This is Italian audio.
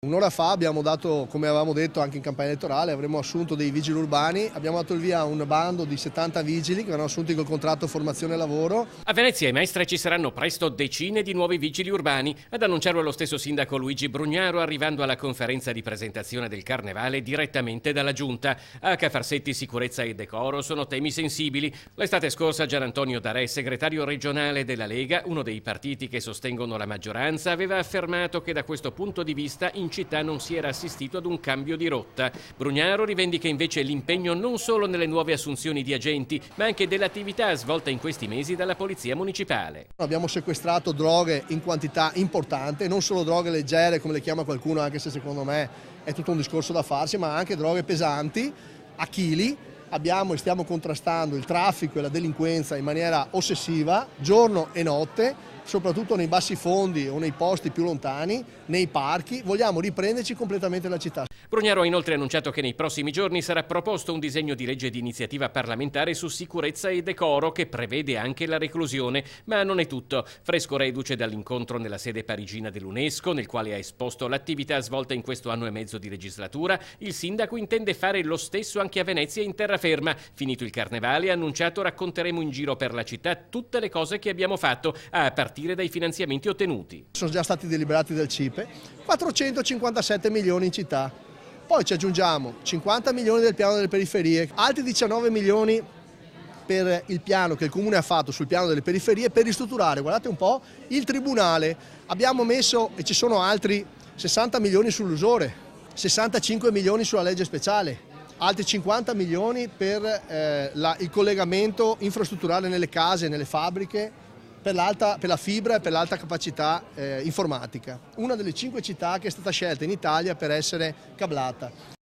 Un'ora fa abbiamo dato, come avevamo detto anche in campagna elettorale, avremmo assunto dei vigili urbani, abbiamo dato il via a un bando di 70 vigili che hanno assunti col contratto formazione e lavoro. A Venezia e Mestre ci saranno presto decine di nuovi vigili urbani, ad annunciarlo lo stesso sindaco Luigi Brugnaro arrivando alla conferenza di presentazione del Carnevale direttamente dalla Giunta. A Cafarsetti sicurezza e decoro sono temi sensibili. L'estate scorsa Gian Antonio Darè, segretario regionale della Lega, uno dei partiti che sostengono la maggioranza, aveva affermato che da questo punto di vista in città non si era assistito ad un cambio di rotta. Brugnaro rivendica invece l'impegno non solo nelle nuove assunzioni di agenti, ma anche dell'attività svolta in questi mesi dalla Polizia Municipale. Abbiamo sequestrato droghe in quantità importante, non solo droghe leggere come le chiama qualcuno, anche se secondo me è tutto un discorso da farsi, ma anche droghe pesanti a chili. Abbiamo e stiamo contrastando il traffico e la delinquenza in maniera ossessiva, giorno e notte, soprattutto nei bassi fondi o nei posti più lontani, nei parchi. Vogliamo riprenderci completamente la città. Brugnaro ha inoltre annunciato che nei prossimi giorni sarà proposto un disegno di legge di iniziativa parlamentare su sicurezza e decoro che prevede anche la reclusione. Ma non è tutto. Fresco reduce dall'incontro nella sede parigina dell'UNESCO, nel quale ha esposto l'attività svolta in questo anno e mezzo di legislatura, il sindaco intende fare lo stesso anche a Venezia in terraferma. Finito il Carnevale, ha annunciato, racconteremo in giro per la città tutte le cose che abbiamo fatto, a partire dai finanziamenti ottenuti. Sono già stati deliberati dal CIPE 457 milioni in città. Poi ci aggiungiamo 50 milioni del piano delle periferie, altri 19 milioni per il piano che il Comune ha fatto sul piano delle periferie per ristrutturare, guardate un po', il Tribunale. Abbiamo messo, e ci sono altri 60 milioni sull'usure, 65 milioni sulla legge speciale, altri 50 milioni per il collegamento infrastrutturale nelle case, nelle fabbriche, per la fibra e per l'alta capacità informatica. Una delle 5 città che è stata scelta in Italia per essere cablata.